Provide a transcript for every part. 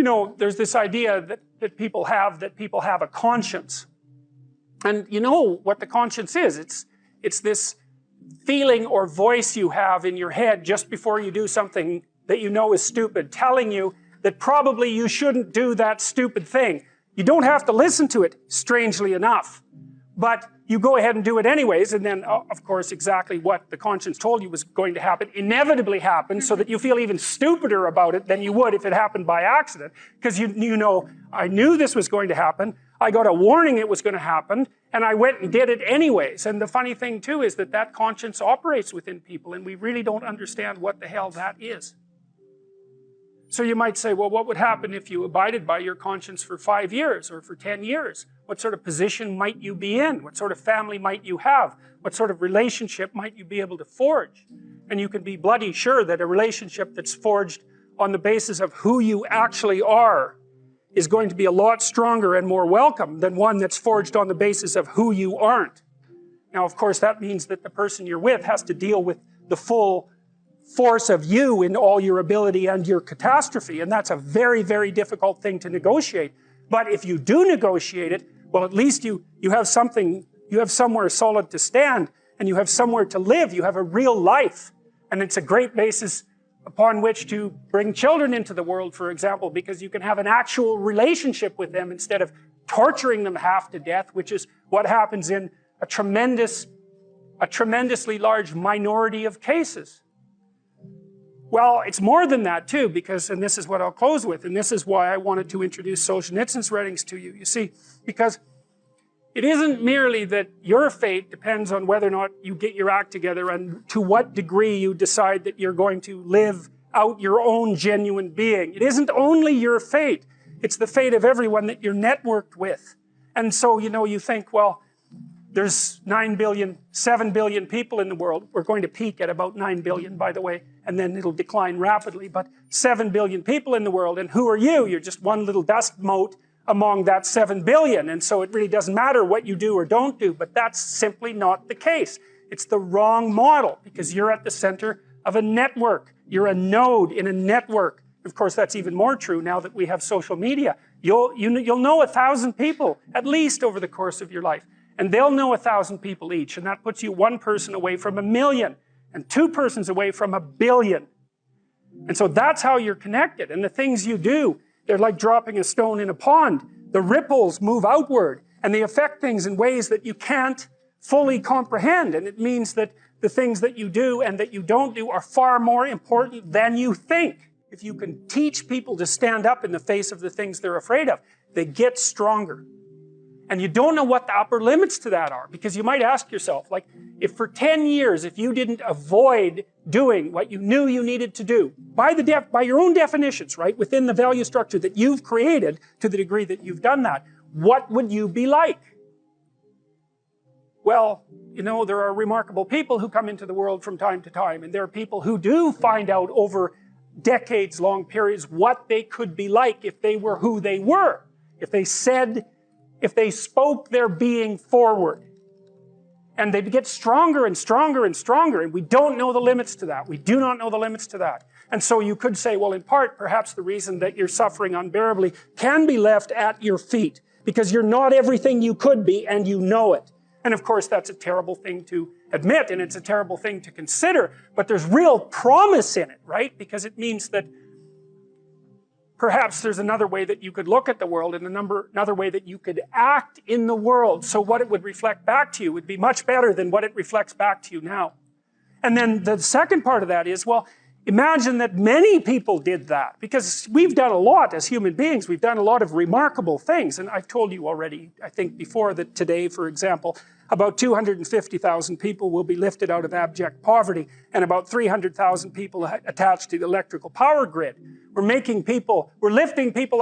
you know, there's this idea that people have a conscience. And you know what the conscience is. It's this feeling or voice you have in your head just before you do something that you know is stupid, telling you that probably you shouldn't do that stupid thing. You don't have to listen to it, strangely enough. But you go ahead and do it anyways, and then, of course, exactly what the conscience told you was going to happen inevitably happens, so that you feel even stupider about it than you would if it happened by accident. Because you know, I knew this was going to happen, I got a warning it was going to happen, and I went and did it anyways. And the funny thing too is that conscience operates within people, and we really don't understand what the hell that is. So you might say, well, what would happen if you abided by your conscience for 5 years or for 10 years? What sort of position might you be in? What sort of family might you have? What sort of relationship might you be able to forge? And you can be bloody sure that a relationship that's forged on the basis of who you actually are is going to be a lot stronger and more welcome than one that's forged on the basis of who you aren't. Now, of course, that means that the person you're with has to deal with the full force of you in all your ability and your catastrophe, and that's a very, very difficult thing to negotiate. But if you do negotiate it, well, at least you have something, you have somewhere solid to stand, and you have somewhere to live, you have a real life. And it's a great basis upon which to bring children into the world, for example, because you can have an actual relationship with them instead of torturing them half to death, which is what happens in a tremendously large minority of cases. Well, it's more than that too, because, and this is what I'll close with, and this is why I wanted to introduce Solzhenitsyn's writings to you. You see, because it isn't merely that your fate depends on whether or not you get your act together and to what degree you decide that you're going to live out your own genuine being. It isn't only your fate, it's the fate of everyone that you're networked with. And so, you know, you think, well, there's 7 billion people in the world. We're going to peak at about 9 billion, by the way, and then it'll decline rapidly, but 7 billion people in the world, and who are you? You're just one little dust mote among that 7 billion, and so it really doesn't matter what you do or don't do, but that's simply not the case. It's the wrong model, because you're at the center of a network. You're a node in a network. Of course, that's even more true now that we have social media. You'll know 1,000 people, at least over the course of your life. And they'll know 1,000 people each, and that puts you one person away from 1 million, and 2 persons away from 1 billion. And so that's how you're connected, and the things you do, they're like dropping a stone in a pond. The ripples move outward, and they affect things in ways that you can't fully comprehend, and it means that the things that you do and that you don't do are far more important than you think. If you can teach people to stand up in the face of the things they're afraid of, they get stronger. And you don't know what the upper limits to that are, because you might ask yourself, like, if for 10 years, if you didn't avoid doing what you knew you needed to do, by your own definitions, right, within the value structure that you've created to the degree that you've done that, what would you be like? Well, you know, there are remarkable people who come into the world from time to time, and there are people who do find out over decades-long periods what they could be like if they were who they were, if they spoke their being forward. And they get stronger and stronger and stronger, and we don't know the limits to that. We do not know the limits to that. And so you could say, well, in part, perhaps the reason that you're suffering unbearably can be left at your feet, because you're not everything you could be, and you know it. And of course, that's a terrible thing to admit, and it's a terrible thing to consider, but there's real promise in it, right? Because it means that perhaps there's another way that you could look at the world, and another way that you could act in the world, so what it would reflect back to you would be much better than what it reflects back to you now. And then the second part of that is, well, imagine that many people did that, because we've done a lot as human beings. We've done a lot of remarkable things, and I've told you already, I think before, that today, for example, about 250,000 people will be lifted out of abject poverty, and about 300,000 people attached to the electrical power grid. We're lifting people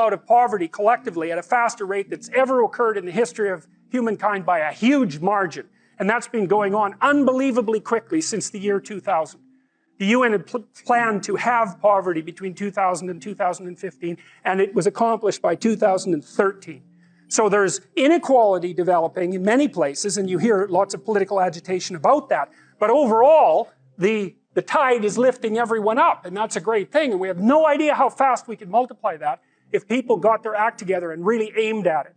out of poverty collectively at a faster rate that's ever occurred in the history of humankind by a huge margin. And that's been going on unbelievably quickly since the year 2000. The UN had planned to have poverty between 2000 and 2015, and it was accomplished by 2013. So there's inequality developing in many places, and you hear lots of political agitation about that. But overall, the tide is lifting everyone up, and that's a great thing, and we have no idea how fast we can multiply that. if people got their act together and really aimed at it.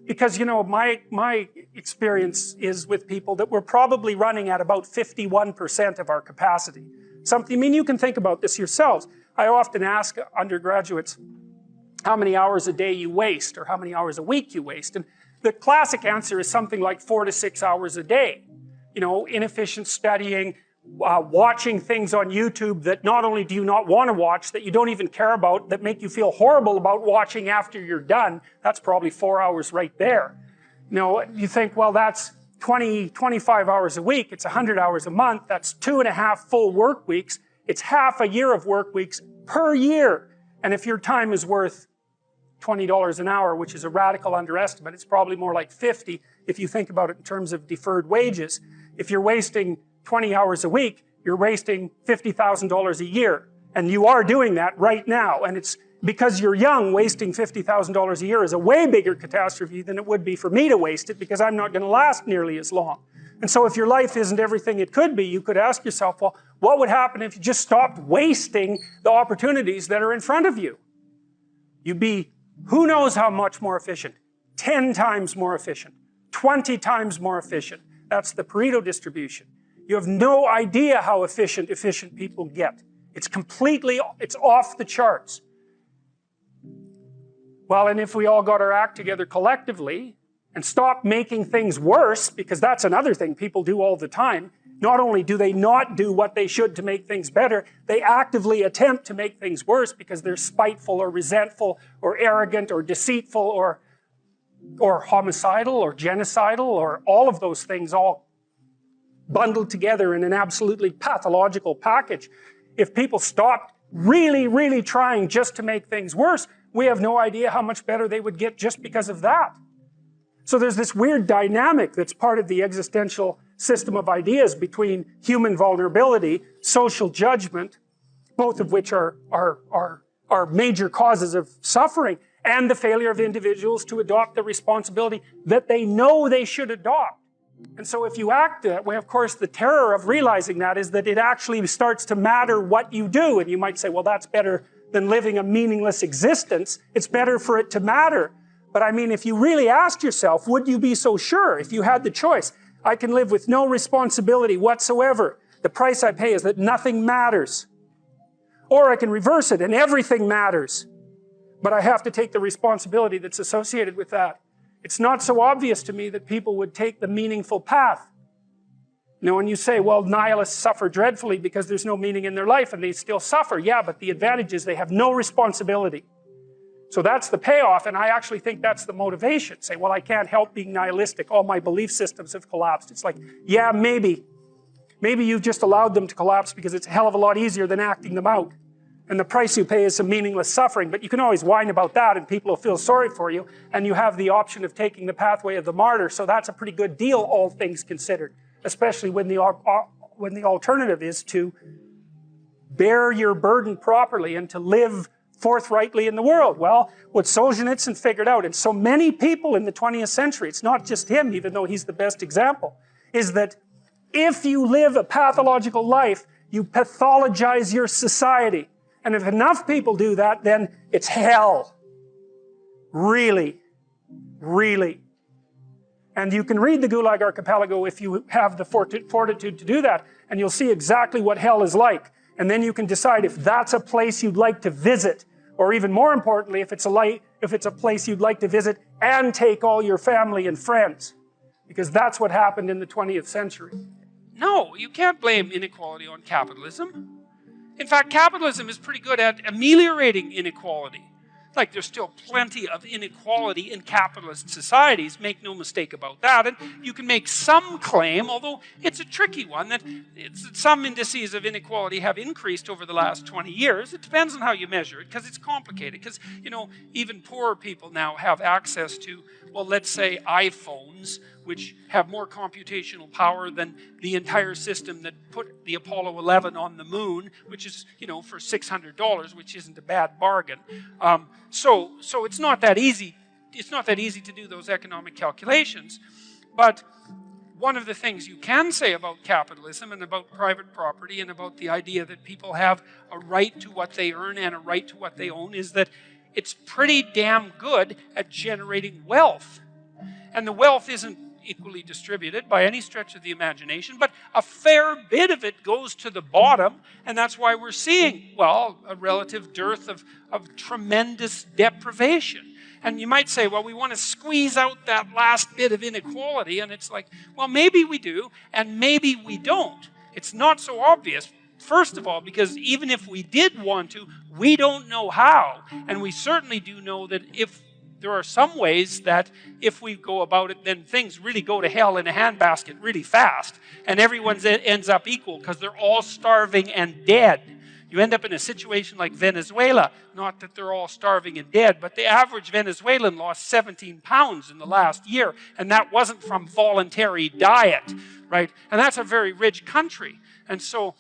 Because, you know, my experience is with people that we're probably running at about 51% of our capacity. Something, I mean, you can think about this yourselves. I often ask undergraduates how many hours a day you waste or how many hours a week you waste. And the classic answer is something like 4 to 6 hours a day. You know, inefficient studying, watching things on YouTube that not only do you not want to watch, that you don't even care about, that make you feel horrible about watching after you're done. That's probably 4 hours right there. You know, you think, well, that's 25 hours a week. It's 100 hours a month. That's 2.5 full work weeks. It's half a year of work weeks per year. And if your time is worth $20 an hour, which is a radical underestimate, it's probably more like 50 if you think about it in terms of deferred wages. If you're wasting 20 hours a week, you're wasting $50,000 a year. And you are doing that right now. And it's because you're young, wasting $50,000 a year is a way bigger catastrophe than it would be for me to waste it, because I'm not going to last nearly as long. And so if your life isn't everything it could be, you could ask yourself, well, what would happen if you just stopped wasting the opportunities that are in front of you? You'd be, who knows how much more efficient? 10 times more efficient. 20 times more efficient. That's the Pareto distribution. You have no idea how efficient people get. It's off the charts. Well, and if we all got our act together collectively and stopped making things worse, because that's another thing people do all the time, not only do they not do what they should to make things better, they actively attempt to make things worse because they're spiteful or resentful or arrogant or deceitful or homicidal or genocidal or all of those things all bundled together in an absolutely pathological package. If people stopped really, really trying just to make things worse, we have no idea how much better they would get just because of that. So there's this weird dynamic that's part of the existential system of ideas between human vulnerability, social judgment, both of which are major causes of suffering, and the failure of individuals to adopt the responsibility that they know they should adopt. And so if you act that way, of course, the terror of realizing that is that it actually starts to matter what you do. And you might say, well, that's better than living a meaningless existence. It's better for it to matter. But I mean, if you really asked yourself, would you be so sure if you had the choice? I can live with no responsibility whatsoever. The price I pay is that nothing matters. Or I can reverse it and everything matters. But I have to take the responsibility that's associated with that. It's not so obvious to me that people would take the meaningful path. You know, when you say, well, nihilists suffer dreadfully because there's no meaning in their life and they still suffer. Yeah, but the advantage is they have no responsibility. So that's the payoff, and I actually think that's the motivation. Say, well, I can't help being nihilistic. All my belief systems have collapsed. It's like, yeah, maybe. Maybe you've just allowed them to collapse because it's a hell of a lot easier than acting them out. And the price you pay is some meaningless suffering, but you can always whine about that and people will feel sorry for you, and you have the option of taking the pathway of the martyr, so that's a pretty good deal, all things considered, especially when the alternative is to bear your burden properly and to live forthrightly in the world. Well, what Solzhenitsyn figured out, and so many people in the 20th century, it's not just him, even though he's the best example, is that if you live a pathological life, you pathologize your society. And if enough people do that, then it's hell. Really. Really. And you can read the Gulag Archipelago if you have the fortitude to do that, and you'll see exactly what hell is like. And then you can decide if that's a place you'd like to visit, or even more importantly, if it's a place you'd like to visit and take all your family and friends. Because that's what happened in the 20th century. No, you can't blame inequality on capitalism. In fact, capitalism is pretty good at ameliorating inequality. Like, there's still plenty of inequality in capitalist societies, make no mistake about that. And you can make some claim, although it's a tricky one, that some indices of inequality have increased over the last 20 years. It depends on how you measure it, because it's complicated. Because, you know, even poorer people now have access to, well, let's say iPhones, which have more computational power than the entire system that put the Apollo 11 on the moon, which is, you know, for $600, which isn't a bad bargain. So it's not that easy. It's not that easy to do those economic calculations. But one of the things you can say about capitalism and about private property and about the idea that people have a right to what they earn and a right to what they own is that it's pretty damn good at generating wealth. And the wealth isn't equally distributed by any stretch of the imagination, but a fair bit of it goes to the bottom, and that's why we're seeing, well, a relative dearth of tremendous deprivation. And you might say, well, we want to squeeze out that last bit of inequality, and it's like, well, maybe we do, and maybe we don't. It's not so obvious. First of all, because even if we did want to, we don't know how. And we certainly do know that if there are some ways that if we go about it, then things really go to hell in a handbasket really fast. And everyone ends up equal because they're all starving and dead. You end up in a situation like Venezuela. Not that they're all starving and dead, but the average Venezuelan lost 17 pounds in the last year. And that wasn't from voluntary diet, right? And that's a very rich country. And so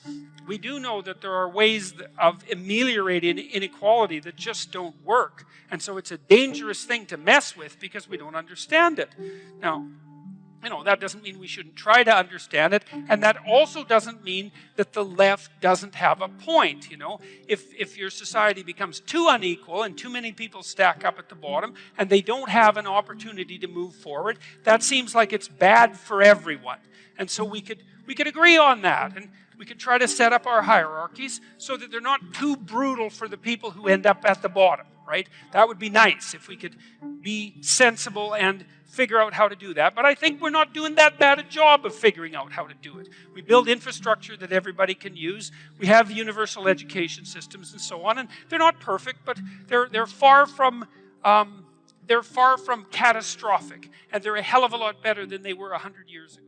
we do know that there are ways of ameliorating inequality that just don't work. And so it's a dangerous thing to mess with because we don't understand it. Now, that doesn't mean we shouldn't try to understand it. And that also doesn't mean that the left doesn't have a point. If your society becomes too unequal and too many people stack up at the bottom and they don't have an opportunity to move forward, that seems like it's bad for everyone. And so we could agree on that. And we could try to set up our hierarchies so that they're not too brutal for the people who end up at the bottom, right? That would be nice if we could be sensible and figure out how to do that. But I think we're not doing that bad a job of figuring out how to do it. We build infrastructure that everybody can use. We have universal education systems and so on. And they're not perfect, but they're far from catastrophic. And they're a hell of a lot better than they were 100 years ago.